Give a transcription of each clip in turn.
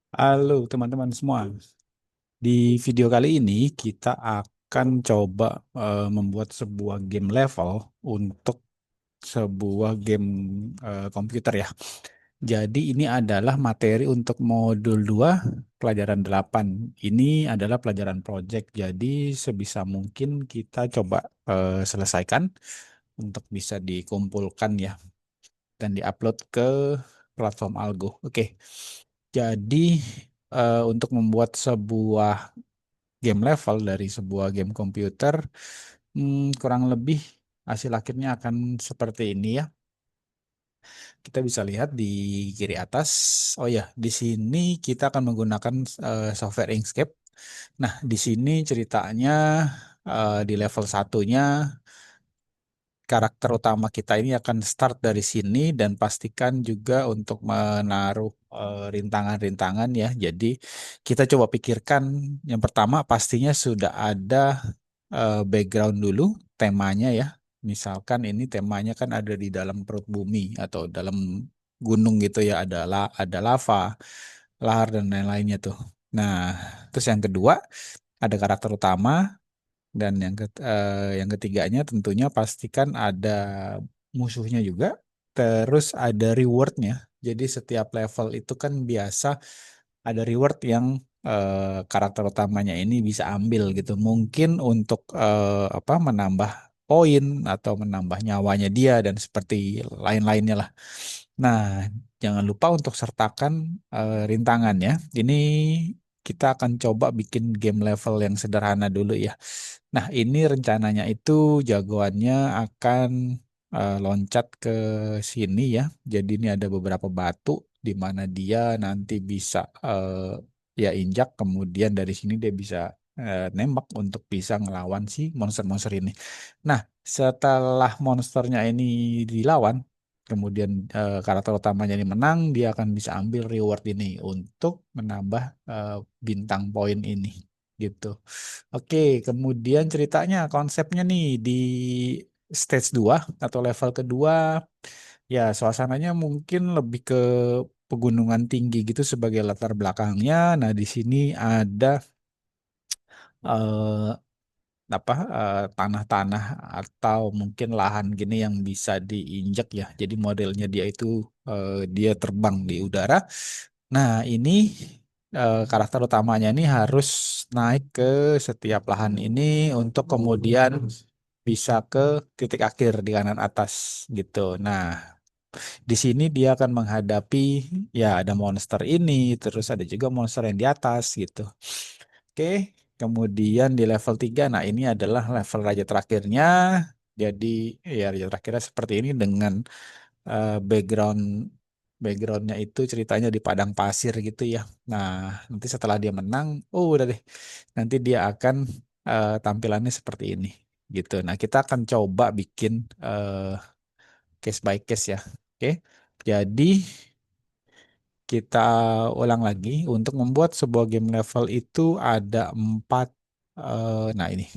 Halo teman-teman semua. Di video kali ini kita akan coba membuat sebuah game level untuk sebuah game komputer ya. Jadi ini adalah materi untuk modul 2 pelajaran 8. Ini adalah pelajaran project. Jadi sebisa mungkin kita coba selesaikan untuk bisa dikumpulkan ya dan diupload ke platform Algo. Oke. Jadi untuk membuat sebuah game level dari sebuah game komputer, kurang lebih hasil akhirnya akan seperti ini ya. Kita bisa lihat di kiri atas. Oh ya, di sini kita akan menggunakan software Inkscape. Nah, di sini ceritanya di level satunya karakter utama kita ini akan start dari sini dan pastikan juga untuk menaruh rintangan-rintangan ya. Jadi kita coba pikirkan yang pertama pastinya sudah ada background dulu temanya ya. Misalkan ini temanya kan ada di dalam perut bumi atau dalam gunung gitu ya, ada lava, lahar dan lain-lainnya tuh. Nah, terus yang kedua ada karakter utama dan yang ketiganya tentunya pastikan ada musuhnya juga. Terus ada rewardnya. Jadi setiap level itu kan biasa ada reward yang karakter utamanya ini bisa ambil gitu. Mungkin untuk menambah poin atau menambah nyawanya dia dan seperti lain-lainnya lah. Nah, jangan lupa untuk sertakan rintangan ya. Ini kita akan coba bikin game level yang sederhana dulu ya. Nah, ini rencananya itu jagoannya akan loncat ke sini ya. Jadi ini ada beberapa batu di mana dia nanti bisa ya injak, kemudian dari sini dia bisa nembak untuk bisa ngelawan si monster-monster ini. Nah, setelah monsternya ini dilawan, kemudian karakter utamanya ini menang, dia akan bisa ambil reward ini untuk menambah eh, bintang poin ini gitu. Oke, kemudian ceritanya konsepnya nih di stage 2 atau level kedua, ya suasananya mungkin lebih ke pegunungan tinggi gitu sebagai latar belakangnya. Nah, di sini ada tanah-tanah atau mungkin lahan gini yang bisa diinjak ya. Jadi modelnya dia itu dia terbang di udara. Nah, ini karakter utamanya ini harus naik ke setiap lahan ini untuk kemudian bisa ke titik akhir di kanan atas gitu. Nah, di sini dia akan menghadapi ya ada monster ini, terus ada juga monster yang di atas gitu. Oke, kemudian di level 3, nah ini adalah level raja terakhirnya. Jadi ya raja terakhirnya seperti ini dengan background backgroundnya itu ceritanya di padang pasir gitu ya. Nah, nanti setelah dia menang, oh udah deh, nanti dia akan tampilannya seperti ini gitu. Nah, kita akan coba bikin case by case ya. Oke, jadi kita ulang lagi untuk membuat sebuah game level itu ada empat. Nah ini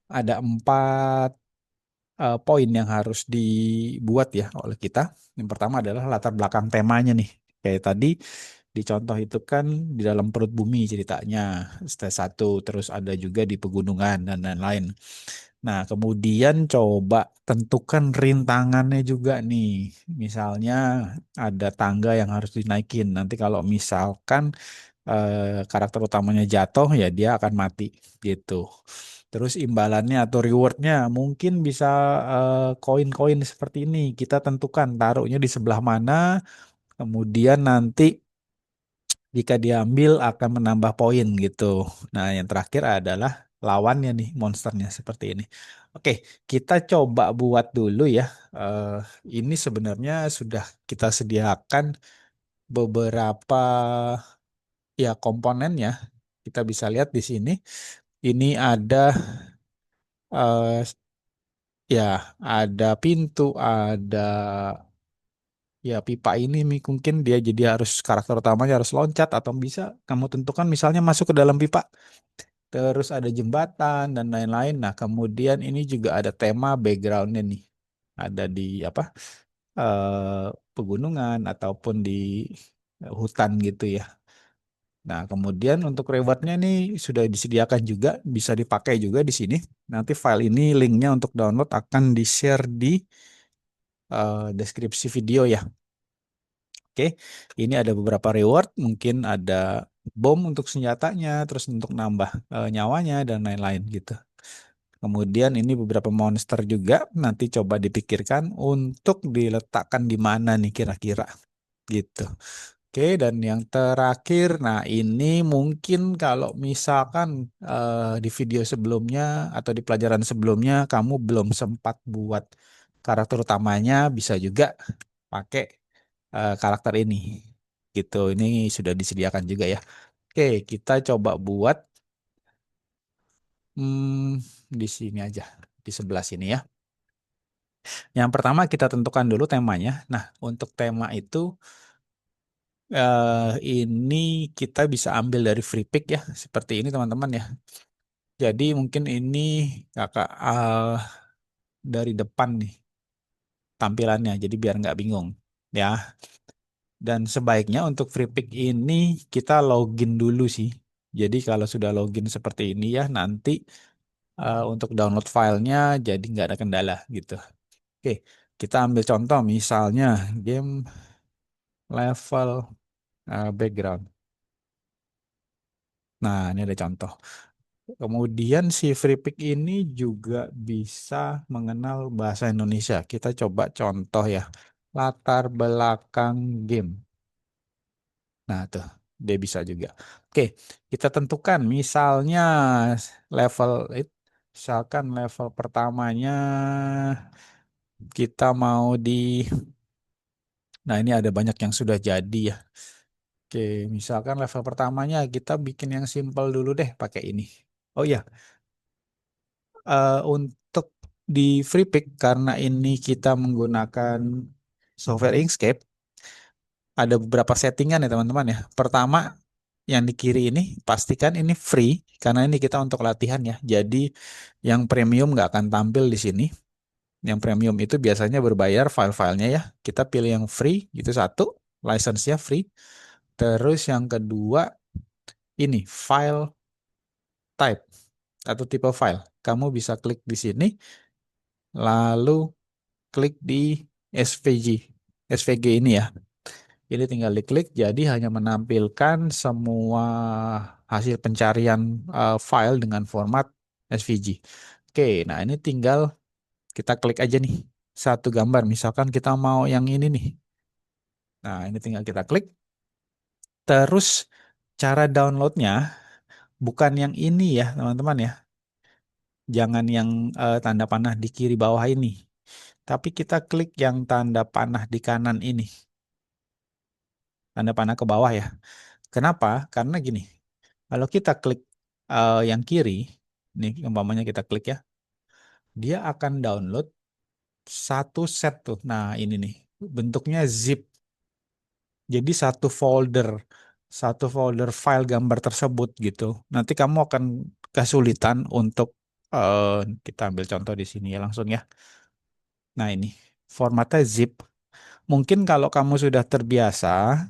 ada empat poin yang harus dibuat ya oleh kita. Yang pertama adalah latar belakang temanya nih. Kayak tadi di contoh itu kan di dalam perut bumi ceritanya stage 1, terus ada juga di pegunungan dan lain-lain. Nah, kemudian coba tentukan rintangannya juga nih. Misalnya ada tangga yang harus dinaikin. Nanti kalau misalkan karakter utamanya jatuh ya dia akan mati gitu. Terus imbalannya atau rewardnya mungkin bisa koin-koin seperti ini. Kita tentukan taruhnya di sebelah mana. Kemudian nanti jika diambil akan menambah poin gitu. Nah, yang terakhir adalah lawannya nih, monsternya seperti ini. Oke, kita coba buat dulu ya. Eh, ini sebenarnya sudah kita sediakan beberapa ya komponennya. Kita bisa lihat di sini. Ini ada eh, ya ada pintu, ada ya pipa ini mungkin dia jadi harus karakter utamanya harus loncat atau bisa kamu tentukan misalnya masuk ke dalam pipa. Terus ada jembatan dan lain-lain. Nah, kemudian ini juga ada tema backgroundnya nih. Ada di apa? Pegunungan ataupun di hutan gitu ya. Nah, kemudian untuk rewardnya nih sudah disediakan juga, bisa dipakai juga di sini. Nanti file ini linknya untuk download akan di-share di deskripsi video ya. Oke, ini ada beberapa reward, mungkin ada bom untuk senjatanya, terus untuk nambah nyawanya dan lain-lain gitu. Kemudian ini beberapa monster juga, nanti coba dipikirkan untuk diletakkan di mana nih kira-kira gitu. Oke, dan yang terakhir, nah ini mungkin kalau misalkan di video sebelumnya atau di pelajaran sebelumnya kamu belum sempat buat karakter utamanya, bisa juga pakai karakter ini. Gitu, ini sudah disediakan juga ya. Oke, kita coba buat di sini aja, di sebelah sini ya. Yang pertama kita tentukan dulu temanya. Nah, untuk tema itu ini kita bisa ambil dari free pick ya, seperti ini teman-teman ya. Jadi mungkin ini kakak dari depan nih tampilannya, jadi biar nggak bingung ya. Dan sebaiknya untuk free pick ini kita login dulu sih. Jadi kalau sudah login seperti ini ya, nanti untuk download filenya jadi nggak ada kendala gitu. Oke, kita ambil contoh misalnya game level background. Nah, ini ada contoh. Kemudian si free pick ini juga bisa mengenal bahasa Indonesia. Kita coba contoh ya. Latar belakang game. Nah, tuh dia bisa juga. Oke, kita tentukan misalnya level misalkan level pertamanya kita mau di. Nah, ini ada banyak yang sudah jadi ya. Oke, misalkan level pertamanya kita bikin yang simple dulu deh pakai ini. Oh ya, untuk di free pick karena ini kita menggunakan software Inkscape, ada beberapa settingan ya teman-teman ya. Pertama, yang di kiri ini pastikan ini free karena ini kita untuk latihan ya. Jadi yang premium nggak akan tampil di sini. Yang premium itu biasanya berbayar file-filenya ya. Kita pilih yang free, itu satu, license-nya free. Terus yang kedua, ini file type atau tipe file. Kamu bisa klik di sini, lalu klik di SVG. SVG ini ya. Jadi tinggal diklik, jadi hanya menampilkan semua hasil pencarian file dengan format SVG. Oke, nah ini tinggal kita klik aja nih satu gambar. Misalkan kita mau yang ini nih. Nah, ini tinggal kita klik. Terus cara downloadnya bukan yang ini ya, teman-teman ya. Jangan yang tanda panah di kiri bawah ini. Tapi kita klik yang tanda panah di kanan ini. Tanda panah ke bawah ya. Kenapa? Karena gini, kalau kita klik yang kiri, nih umpamanya kita klik ya, dia akan download satu set tuh. Nah ini nih, bentuknya zip. Jadi satu folder file gambar tersebut gitu. Nanti kamu akan kesulitan untuk eh, kita ambil contoh di sini ya langsung ya. Nah ini formatnya zip. Mungkin kalau kamu sudah terbiasa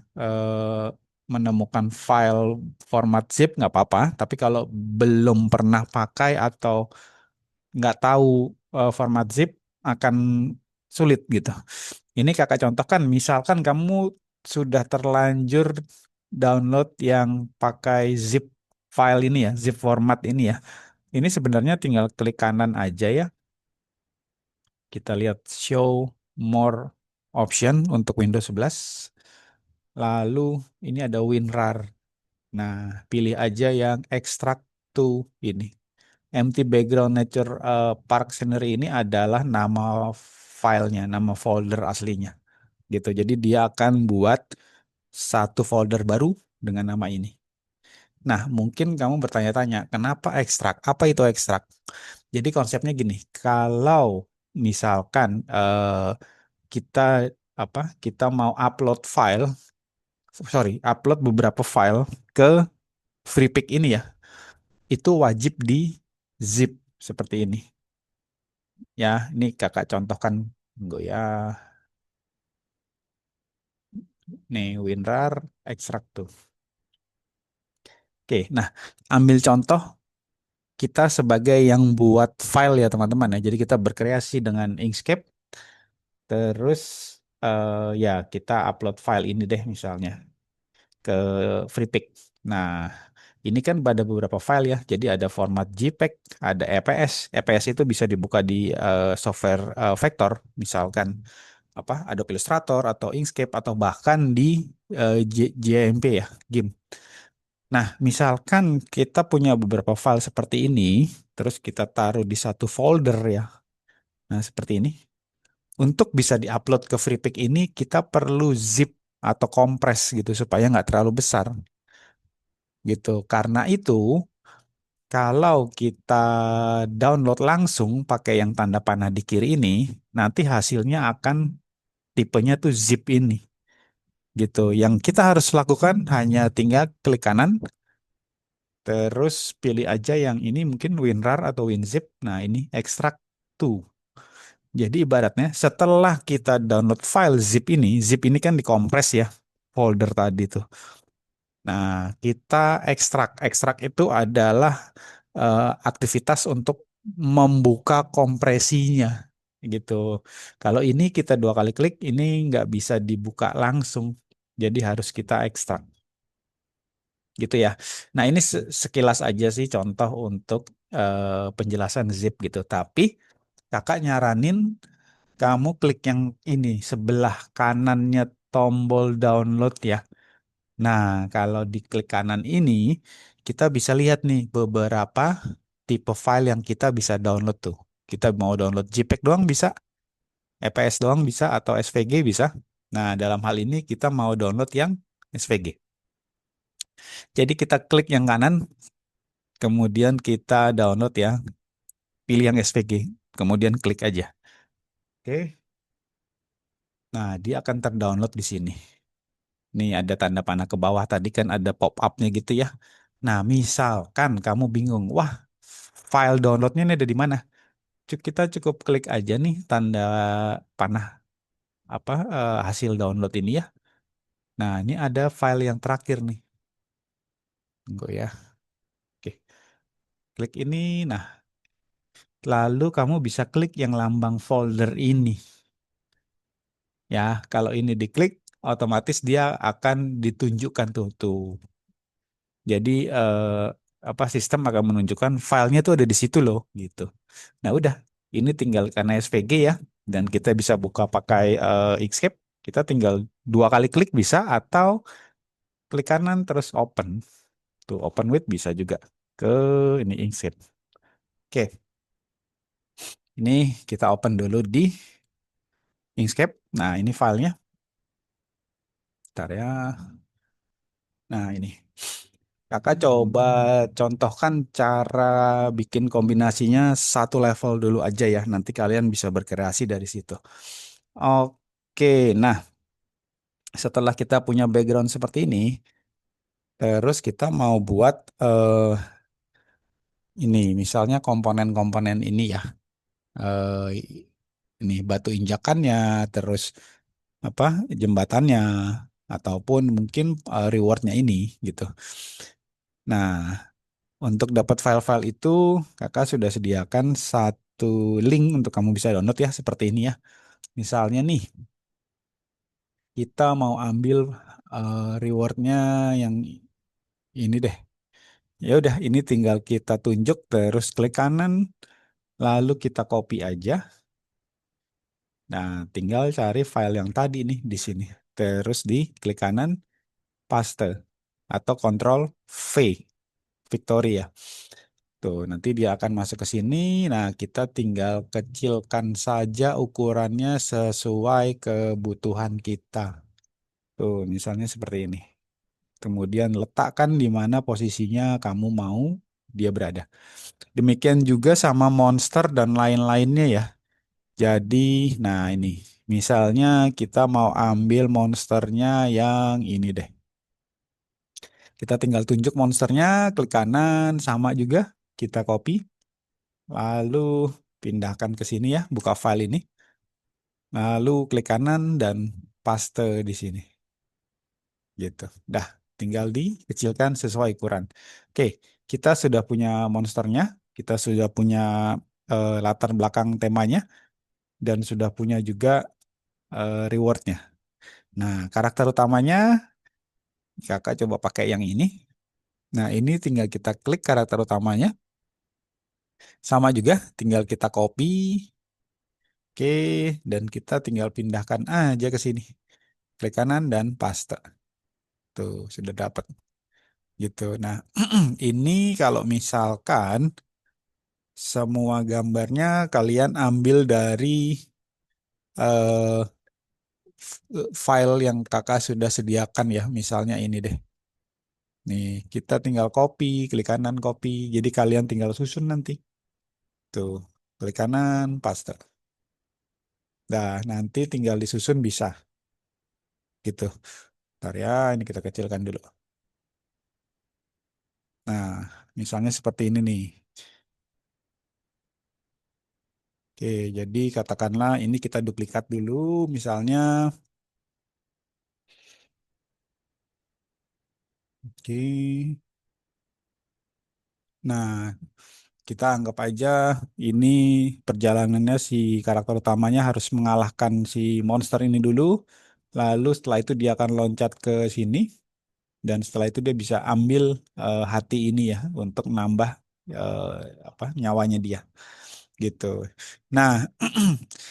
menemukan file format zip nggak apa-apa, tapi kalau belum pernah pakai atau nggak tahu format zip akan sulit gitu. Ini kakak contohkan, misalkan kamu sudah terlanjur download yang pakai zip file ini ya, zip format ini ya. Ini sebenarnya tinggal klik kanan aja ya. Kita lihat show more option untuk Windows 11. Lalu ini ada WinRAR. Nah, pilih aja yang extract to ini. Empty background nature park scenery ini adalah nama filenya, nama folder aslinya. Gitu. Jadi dia akan buat satu folder baru dengan nama ini. Nah, mungkin kamu bertanya-tanya, kenapa ekstrak? Apa itu ekstrak? Jadi konsepnya gini, kalau misalkan kita kita mau upload file, sorry, upload beberapa file ke FreePic ini ya, itu wajib di zip seperti ini. Ya, ini kakak contohkan, enggak ya, nih WinRAR ekstrak tuh. Oke, nah ambil contoh kita sebagai yang buat file ya teman-teman ya. Jadi kita berkreasi dengan Inkscape, terus ya kita upload file ini deh misalnya ke FreePic. Nah, ini kan ada beberapa file ya. Jadi ada format JPEG, ada EPS. EPS itu bisa dibuka di software vektor, misalkan apa Adobe Illustrator atau Inkscape atau bahkan di JMP ya, GIMP. Nah, misalkan kita punya beberapa file seperti ini, terus kita taruh di satu folder ya. Nah, seperti ini. Untuk bisa diupload ke FreePic ini, kita perlu zip atau kompres gitu supaya nggak terlalu besar gitu. Karena itu, kalau kita download langsung pakai yang tanda panah di kiri ini, nanti hasilnya akan tipenya tuh zip ini gitu. Yang kita harus lakukan hanya tinggal klik kanan, terus pilih aja yang ini mungkin WinRAR atau WinZip. Nah, ini extract to. Jadi ibaratnya setelah kita download file zip ini kan dikompres ya folder tadi tuh. Nah, kita ekstrak. Ekstrak itu adalah aktivitas untuk membuka kompresinya gitu. Kalau ini kita dua kali klik, ini nggak bisa dibuka langsung. Jadi harus kita ekstrak gitu ya. Nah, ini sekilas aja sih contoh untuk penjelasan zip gitu. Tapi kakak nyaranin kamu klik yang ini sebelah kanannya tombol download ya. Nah, kalau di klik kanan ini, kita bisa lihat nih beberapa tipe file yang kita bisa download tuh. Kita mau download JPEG doang bisa, EPS doang bisa, atau SVG bisa. Nah, dalam hal ini kita mau download yang SVG. Jadi kita klik yang kanan, kemudian kita download ya, pilih yang SVG, kemudian klik aja. Oke. Nah, dia akan terdownload di sini. Nih ada tanda panah ke bawah tadi kan ada pop-up-nya gitu ya. Nah, misalkan kamu bingung, wah, file downloadnya ini ada di mana? Kita cukup klik aja nih tanda panah apa hasil download ini ya. Nah, ini ada file yang terakhir nih. Tunggu ya. Oke, klik ini. Nah, lalu kamu bisa klik yang lambang folder ini. Ya, kalau ini diklik, otomatis dia akan ditunjukkan tuh. Jadi apa sistem akan menunjukkan filenya tuh ada di situ loh gitu. Nah udah, ini tinggal karena SVG ya, dan kita bisa buka pakai Inkscape. Kita tinggal dua kali klik bisa atau klik kanan terus open. Tuh open with bisa juga ke ini Inkscape. Oke, ini kita open dulu di Inkscape. Nah ini filenya. Bentar ya. Nah ini. Kakak coba contohkan cara bikin kombinasinya satu level dulu aja ya. Nanti kalian bisa berkreasi dari situ. Oke, nah setelah kita punya background seperti ini, terus kita mau buat ini, misalnya komponen-komponen ini ya. Eh, ini batu injakannya, terus apa jembatannya, ataupun mungkin rewardnya ini gitu. Nah, untuk dapat file-file itu, kakak sudah sediakan satu link untuk kamu bisa download ya, seperti ini ya. Misalnya nih, kita mau ambil rewardnya yang ini deh. Ya udah, ini tinggal kita tunjuk terus klik kanan, lalu kita copy aja. Nah, tinggal cari file yang tadi nih di sini. Terus di klik kanan, paste atau Ctrl V, Victory ya. Tuh, nanti dia akan masuk ke sini. Nah, kita tinggal kecilkan saja ukurannya sesuai kebutuhan kita. Tuh, misalnya seperti ini. Kemudian letakkan di mana posisinya kamu mau dia berada. Demikian juga sama monster dan lain-lainnya ya. Jadi, nah ini. Misalnya kita mau ambil monsternya yang ini deh. Kita tinggal tunjuk monsternya, klik kanan, sama juga. Kita copy. Lalu pindahkan ke sini ya, buka file ini. Lalu klik kanan dan paste di sini. Gitu. Dah, tinggal dikecilkan sesuai ukuran. Oke, kita sudah punya monsternya, kita sudah punya latar belakang temanya, dan sudah punya juga rewardnya. Nah, karakter utamanya kakak coba pakai yang ini. Nah, ini tinggal kita klik karakter utamanya. Sama juga, tinggal kita copy. Oke, dan kita tinggal pindahkan aja ke sini. Klik kanan dan paste. Tuh, sudah dapat. Gitu. Nah, ini kalau misalkan semua gambarnya kalian ambil dari eh, file yang kakak sudah sediakan ya. Misalnya ini deh. Nih, kita tinggal copy, klik kanan copy. Jadi kalian tinggal susun nanti. Tuh, klik kanan, paste. Nah, nanti tinggal disusun bisa. Gitu. Ntar ya, ini kita kecilkan dulu. Nah, misalnya seperti ini nih. Oke, jadi katakanlah ini kita duplikat dulu, misalnya. Oke, nah kita anggap aja ini perjalanannya si karakter utamanya harus mengalahkan si monster ini dulu, lalu setelah itu dia akan loncat ke sini, dan setelah itu dia bisa ambil hati ini ya untuk nambah eh, apa nyawanya dia gitu. Nah,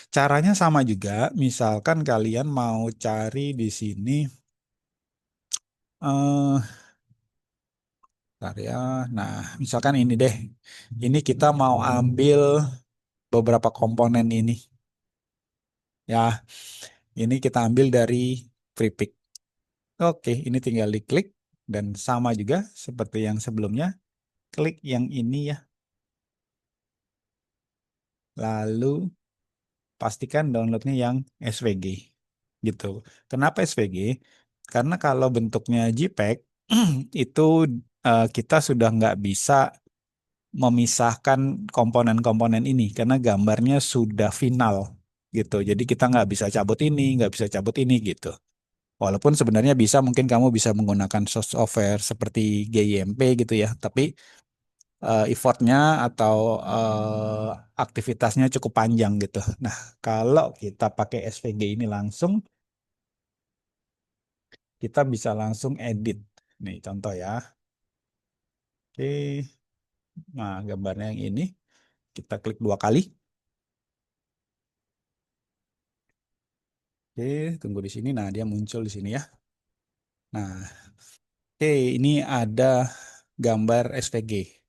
caranya sama juga. Misalkan kalian mau cari di sini, eh bentar ya. Nah, misalkan ini deh. Ini kita mau ambil beberapa komponen ini. Ya, ini kita ambil dari FreePic. Oke, ini tinggal diklik dan sama juga seperti yang sebelumnya. Klik yang ini ya. Lalu pastikan downloadnya yang SVG. Gitu. Kenapa SVG? Karena kalau bentuknya JPEG itu kita sudah nggak bisa memisahkan komponen-komponen ini karena gambarnya sudah final gitu. Jadi kita nggak bisa cabut ini, nggak bisa cabut ini gitu. Walaupun sebenarnya bisa, mungkin kamu bisa menggunakan software seperti GIMP gitu ya, tapi effortnya atau aktivitasnya cukup panjang gitu. Nah, kalau kita pakai SVG ini langsung, kita bisa langsung edit. Nih contoh ya. Oke, nah gambarnya yang ini kita klik 2 kali. Oke, tunggu di sini. Nah, dia muncul di sini ya. Nah, oke, ini ada gambar SVG.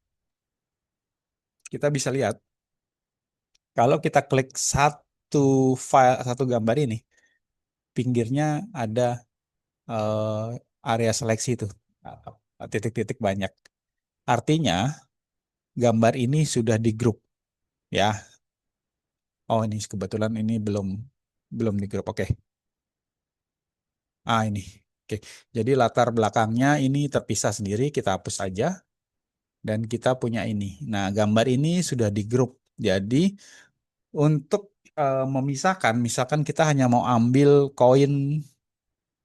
Kita bisa lihat kalau kita klik satu file, satu gambar ini, pinggirnya ada area seleksi itu, titik-titik banyak. Artinya gambar ini sudah di grup ya. Oh, ini kebetulan ini belum belum di grup. Oke. Ini. Oke. Jadi latar belakangnya ini terpisah sendiri, kita hapus saja. Dan kita punya ini. Nah, gambar ini sudah di grup. Jadi untuk memisahkan, misalkan kita hanya mau ambil koin,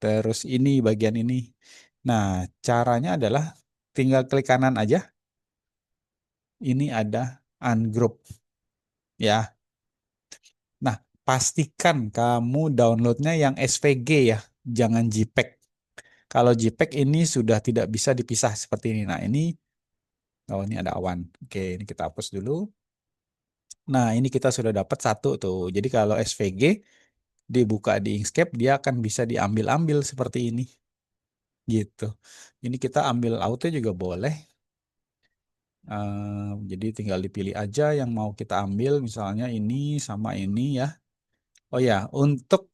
terus ini bagian ini. Nah, caranya adalah tinggal klik kanan aja. Ini ada ungroup ya. Nah, pastikan kamu downloadnya yang SVG ya, jangan JPEG. Kalau JPEG ini sudah tidak bisa dipisah seperti ini. Nah, ini, oh ini ada awan. Oke, ini kita hapus dulu. Nah, ini kita sudah dapat satu tuh. Jadi kalau SVG dibuka di Inkscape, dia akan bisa diambil-ambil seperti ini. Gitu. Ini kita ambil auto juga boleh. Jadi tinggal dipilih aja yang mau kita ambil. Misalnya ini sama ini ya. Oh ya, untuk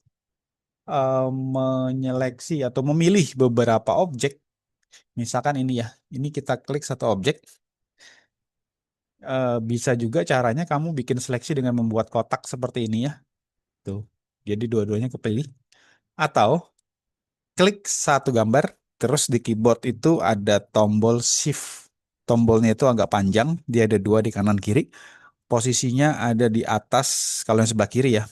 menyeleksi atau memilih beberapa objek, misalkan ini ya. Ini kita klik satu objek. Bisa juga caranya kamu bikin seleksi dengan membuat kotak seperti ini ya. Tuh. Jadi dua-duanya kepilih. Atau klik satu gambar, terus di keyboard itu ada tombol shift. Tombolnya itu agak panjang, dia ada dua di kanan kiri. Posisinya ada di atas, kalau yang sebelah kiri ya,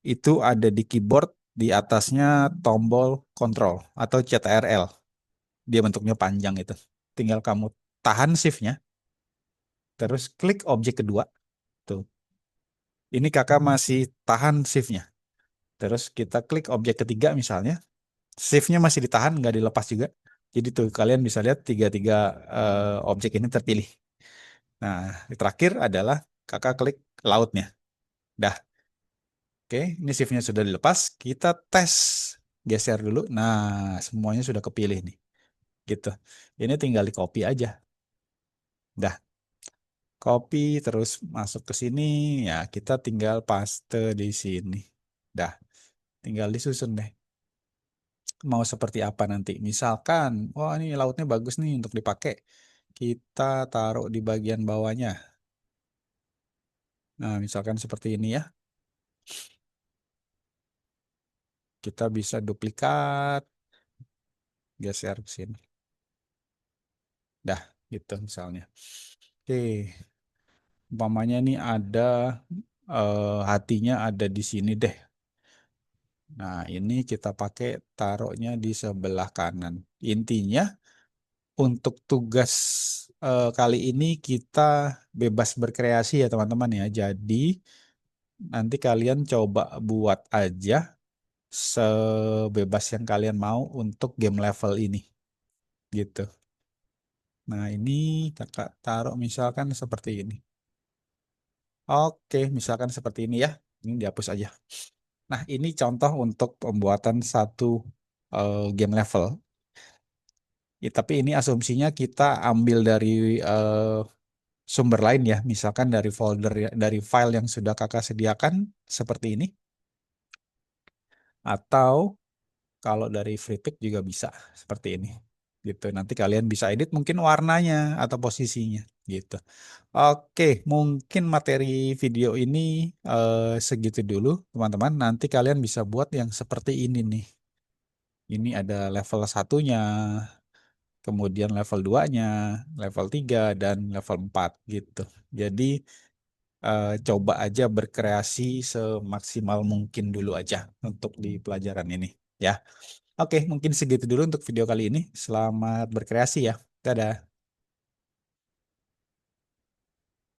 itu ada di keyboard, di atasnya tombol control atau CTRL. dia bentuknya panjang itu. Tinggal kamu tahan shift-nya, terus klik objek kedua. Tuh, ini kakak masih tahan shift-nya. Terus kita klik objek ketiga misalnya, shift-nya masih ditahan, nggak dilepas juga. Jadi tuh kalian bisa lihat tiga-tiga objek ini terpilih. Nah, terakhir adalah kakak klik lautnya. Dah, oke, ini shift-nya sudah dilepas. Kita tes, geser dulu. Nah, semuanya sudah kepilih nih. Gitu. Ini tinggal di copy aja. Dah, copy terus masuk ke sini. Ya, kita tinggal paste di sini. Dah, tinggal disusun deh. Mau seperti apa nanti? Misalkan, wah ini lautnya bagus nih untuk dipakai. Kita taruh di bagian bawahnya. Nah, misalkan seperti ini ya. Kita bisa duplikat, geser ke sini. Dah, gitu misalnya. Oke, umpamanya ini ada hatinya ada di sini deh. Nah, ini kita pakai taruhnya di sebelah kanan. Intinya untuk tugas kali ini kita bebas berkreasi ya teman-teman ya. Jadi nanti kalian coba buat aja sebebas yang kalian mau untuk game level ini gitu. Nah, ini kakak taruh misalkan seperti ini. Oke, misalkan seperti ini ya. Ini dihapus aja. Nah, ini contoh untuk pembuatan satu game level. Ya, tapi ini asumsinya kita ambil dari sumber lain ya, misalkan dari folder dari file yang sudah kakak sediakan seperti ini, atau kalau dari FreePic juga bisa seperti ini. Gitu. Nanti kalian bisa edit mungkin warnanya atau posisinya gitu. Oke, mungkin materi video ini segitu dulu, teman-teman. Nanti kalian bisa buat yang seperti ini nih. Ini ada level satunya, kemudian level 2-nya, level 3 dan level 4 gitu. Jadi coba aja berkreasi semaksimal mungkin dulu aja untuk di pelajaran ini ya. Oke, mungkin segitu dulu untuk video kali ini. Selamat berkreasi ya. Dadah.